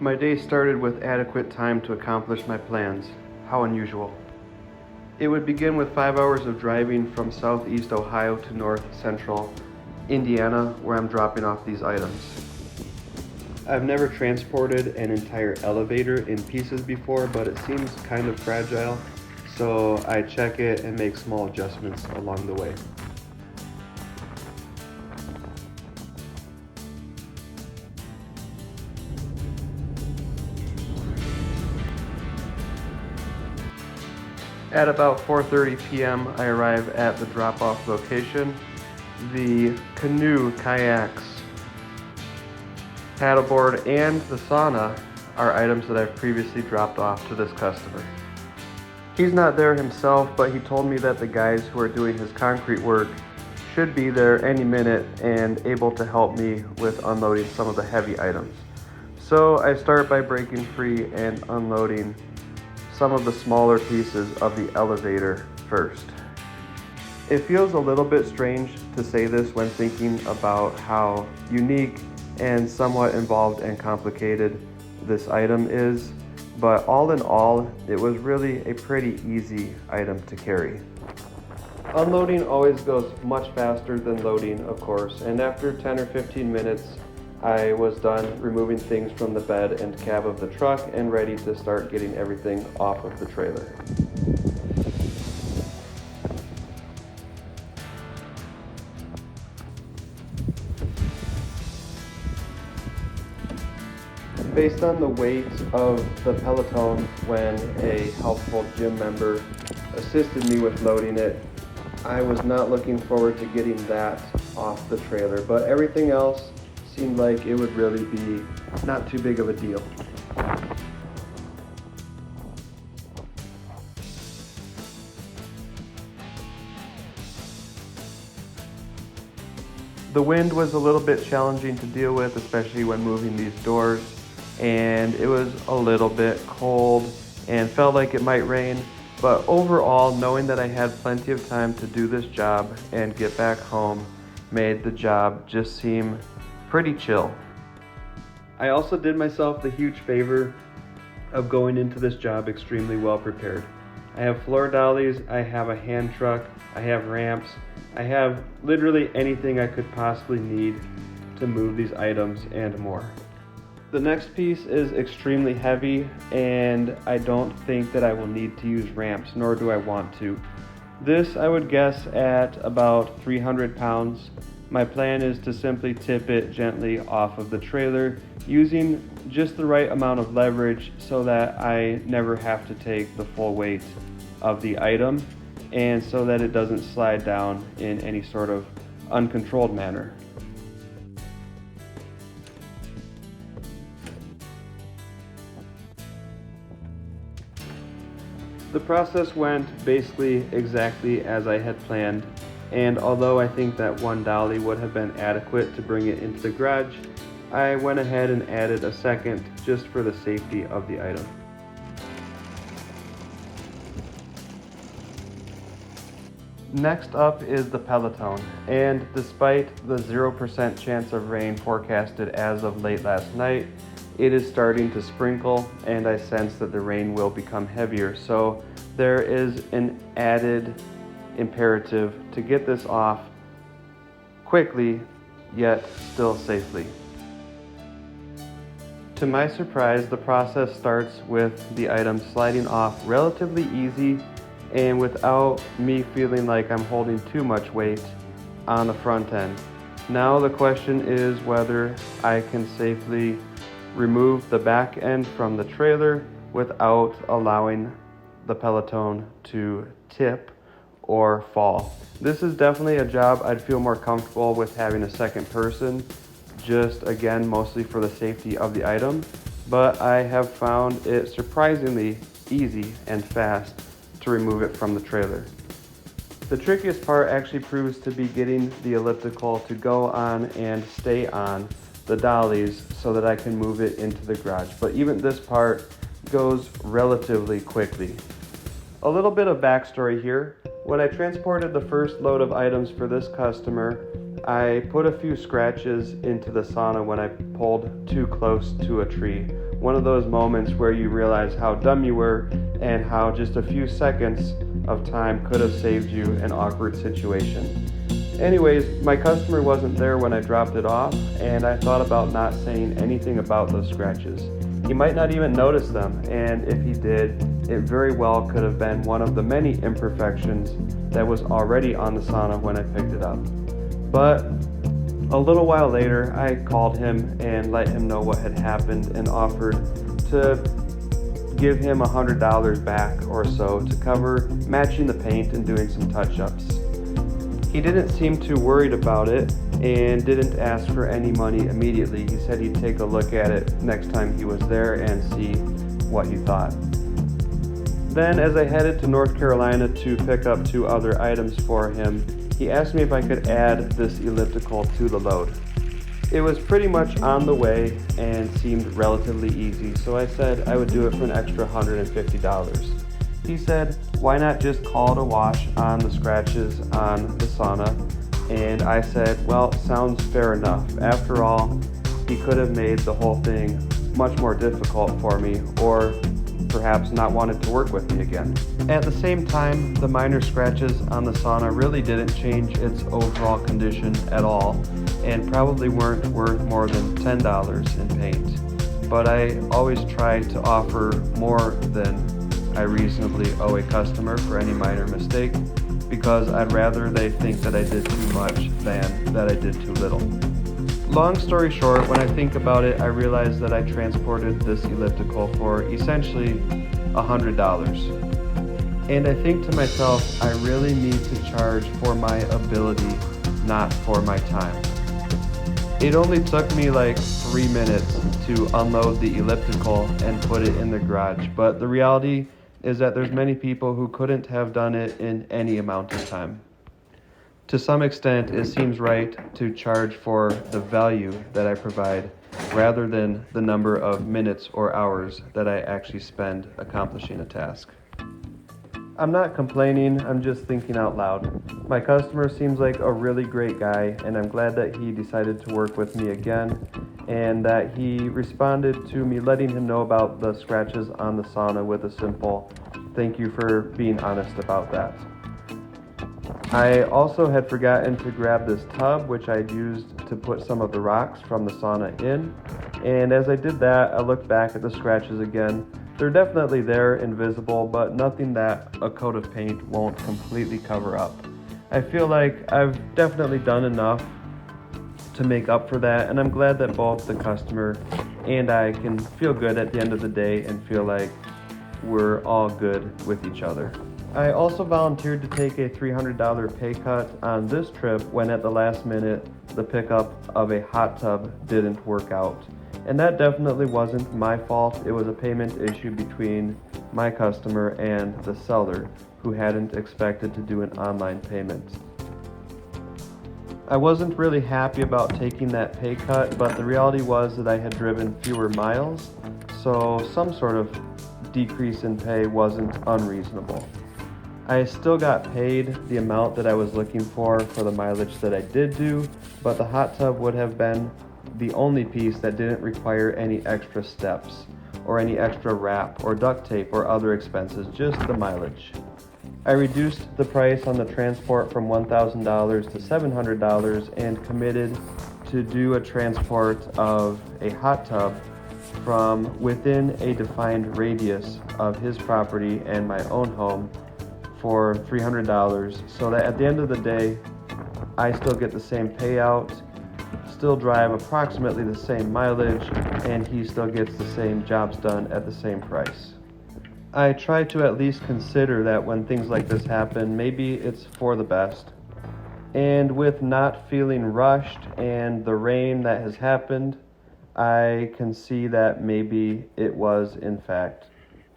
My day started with adequate time to accomplish my plans. How unusual. It would begin with 5 hours of driving from southeast Ohio to north central Indiana, where I'm dropping off these items. I've never transported an entire elevator in pieces before, but it seems kind of fragile, so I check it and make small adjustments along the way. At about 4:30 p.m., I arrive at the drop-off location. The canoe, kayaks, paddleboard, and the sauna are items that I've previously dropped off to this customer. He's not there himself, but he told me that the guys who are doing his concrete work should be there any minute and able to help me with unloading some of the heavy items. So I start by breaking free and unloading some of the smaller pieces of the elevator first. It feels a little bit strange to say this when thinking about how unique and somewhat involved and complicated this item is, but all in all, it was really a pretty easy item to carry. Unloading always goes much faster than loading, of course, and after 10 or 15 minutes, I was done removing things from the bed and cab of the truck and ready to start getting everything off of the trailer. Based on the weight of the peloton when a helpful gym member assisted me with loading it, I was not looking forward to getting that off the trailer, but everything else seemed like it would really be not too big of a deal. The wind was a little bit challenging to deal with, especially when moving these doors, and it was a little bit cold and felt like it might rain, but overall, knowing that I had plenty of time to do this job and get back home made the job just seem pretty chill. I also did myself the huge favor of going into this job extremely well prepared. I have floor dollies, I have a hand truck, I have ramps, I have literally anything I could possibly need to move these items and more. The next piece is extremely heavy, and I don't think that I will need to use ramps, nor do I want to. This I would guess at about 300 pounds. My plan is to simply tip it gently off of the trailer using just the right amount of leverage so that I never have to take the full weight of the item and so that it doesn't slide down in any sort of uncontrolled manner. The process went basically exactly as I had planned, and although I think that one dolly would have been adequate to bring it into the garage, I went ahead and added a second just for the safety of the item. Next up is the peloton, and despite the 0% chance of rain forecasted as of late last night, it is starting to sprinkle, and I sense that the rain will become heavier, so there is an added imperative to get this off quickly, yet still safely. To my surprise, the process starts with the item sliding off relatively easy and without me feeling like I'm holding too much weight on the front end. Now the question is whether I can safely remove the back end from the trailer without allowing the peloton to tip or fall. This is definitely a job I'd feel more comfortable with having a second person, just again mostly for the safety of the item, but I have found it surprisingly easy and fast to remove it from the trailer. The trickiest part actually proves to be getting the elliptical to go on and stay on the dollies so that I can move it into the garage, but even this part goes relatively quickly. A little bit of backstory here. When I transported the first load of items for this customer, I put a few scratches into the sauna when I pulled too close to a tree. one of those moments where you realize how dumb you were and how just a few seconds of time could have saved you an awkward situation. Anyways, my customer wasn't there when I dropped it off, and I thought about not saying anything about those scratches. He might not even notice them, and if he did, it very well could have been one of the many imperfections that was already on the sauna when I picked it up. But a little while later, I called him and let him know what had happened and offered to give him $100 back or so to cover matching the paint and doing some touch-ups. He didn't seem too worried about it and didn't ask for any money immediately. He said he'd take a look at it next time he was there and see what he thought. Then, as I headed to North Carolina to pick up 2 other items for him, he asked me if I could add this elliptical to the load. It was pretty much on the way and seemed relatively easy, so I said I would do it for an extra $150. He said, why not just call it a wash on the scratches on the sauna? And I said, well, sounds fair enough. After all, he could have made the whole thing much more difficult for me, or perhaps not wanted to work with me again. At the same time, the minor scratches on the sauna really didn't change its overall condition at all, and probably weren't worth more than $10 in paint. But I always try to offer more than I reasonably owe a customer for any minor mistake, because I'd rather they think that I did too much than that I did too little. Long story short, when I think about it, I realize that I transported this elliptical for essentially $100. And I think to myself, I really need to charge for my ability, not for my time. It only took me like 3 minutes to unload the elliptical and put it in the garage, but the reality is that there's many people who couldn't have done it in any amount of time. To some extent, it seems right to charge for the value that I provide rather than the number of minutes or hours that I actually spend accomplishing a task. I'm not complaining, I'm just thinking out loud. My customer seems like a really great guy, and I'm glad that he decided to work with me again, and that he responded to me letting him know about the scratches on the sauna with a simple, "Thank you for being honest about that." I also had forgotten to grab this tub, which I'd used to put some of the rocks from the sauna in, and as I did that, I looked back at the scratches again. They're definitely there and visible, but nothing that a coat of paint won't completely cover up. I feel like I've definitely done enough to make up for that, and I'm glad that both the customer and I can feel good at the end of the day and feel like we're all good with each other. I also volunteered to take a $300 pay cut on this trip when at the last minute the pickup of a hot tub didn't work out. And that definitely wasn't my fault. It was a payment issue between my customer and the seller, who hadn't expected to do an online payment. I wasn't really happy about taking that pay cut, but the reality was that I had driven fewer miles, so some sort of decrease in pay wasn't unreasonable. I still got paid the amount that I was looking for the mileage that I did do, but the hot tub would have been the only piece that didn't require any extra steps or any extra wrap or duct tape or other expenses, just the mileage. I reduced the price on the transport from $1,000 to $700 and committed to do a transport of a hot tub from within a defined radius of his property and my own home for $300, so that at the end of the day, I still get the same payout, still drive approximately the same mileage, and he still gets the same jobs done at the same price. I try to at least consider that when things like this happen, maybe it's for the best. And with not feeling rushed and the rain that has happened, I can see that maybe it was in fact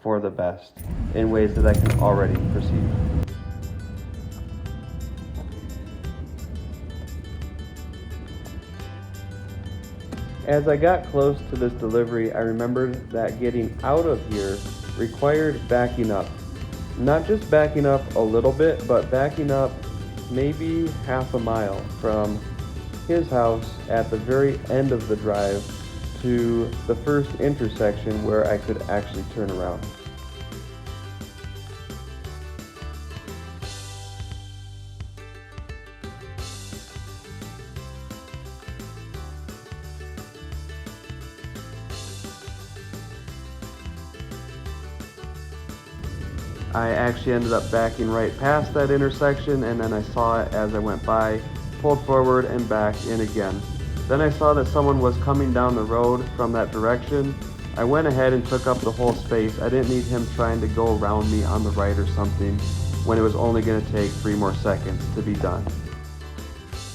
for the best in ways that I can already perceive. As I got close to this delivery, I remembered that getting out of here required backing up. Not just backing up a little bit, but backing up maybe half a mile from his house at the very end of the drive to the first intersection where I could actually turn around. I actually ended up backing right past that intersection, and then I saw it as I went by, pulled forward and back in again. Then I saw that someone was coming down the road from that direction. I went ahead and took up the whole space. I didn't need him trying to go around me on the right or something when it was only going to take 3 more seconds to be done.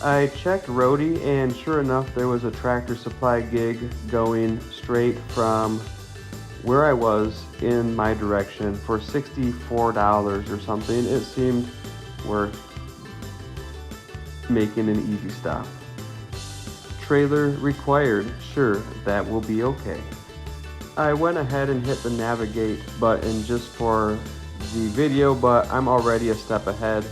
I checked Roadie, and sure enough, there was a Tractor Supply gig going straight from where I was in my direction for $64 or something. It seemed worth making an easy stop. Trailer required, sure, that will be okay. I went ahead and hit the navigate button just for the video, but I'm already a step ahead.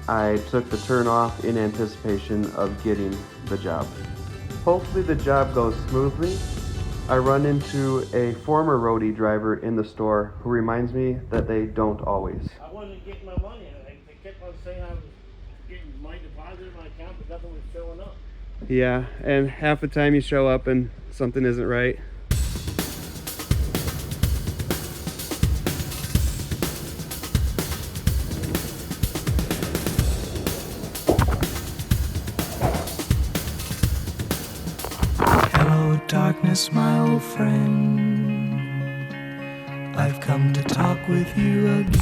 I took the turn off in anticipation of getting the job. Hopefully the job goes smoothly. I run into a former Roadie driver in the store who reminds me that they don't always. I wanted to get my money. They kept on saying I was getting my deposit in my account, but nothing was showing up. Yeah, and half the time you show up and something isn't right. Darkness, my old friend, I've come to talk with you again.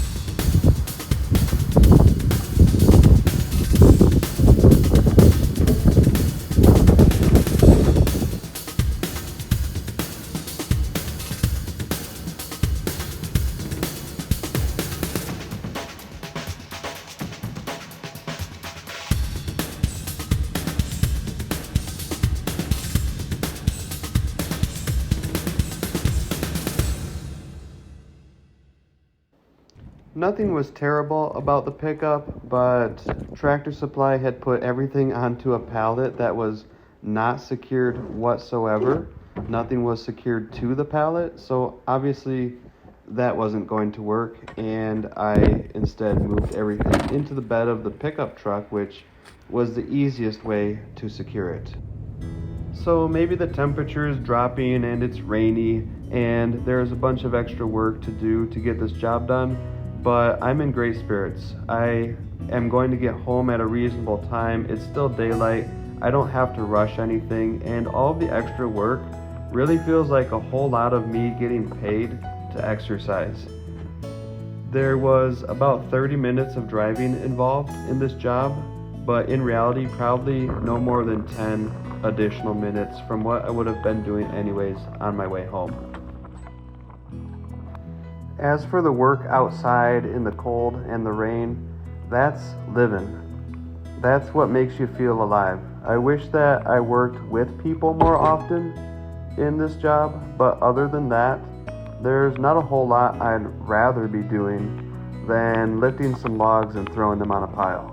Nothing was terrible about the pickup, but Tractor Supply had put everything onto a pallet that was not secured whatsoever. Nothing was secured to the pallet, so obviously that wasn't going to work, and I instead moved everything into the bed of the pickup truck, which was the easiest way to secure it. So maybe the temperature is dropping and it's rainy and there's a bunch of extra work to do to get this job done, but I'm in great spirits. I am going to get home at a reasonable time. It's still daylight. I don't have to rush anything, and all of the extra work really feels like a whole lot of me getting paid to exercise. There was about 30 minutes of driving involved in this job, but in reality probably no more than 10 additional minutes from what I would have been doing anyways on my way home. As for the work outside in the cold and the rain, that's living. That's what makes you feel alive. I wish that I worked with people more often in this job, but other than that, there's not a whole lot I'd rather be doing than lifting some logs and throwing them on a pile.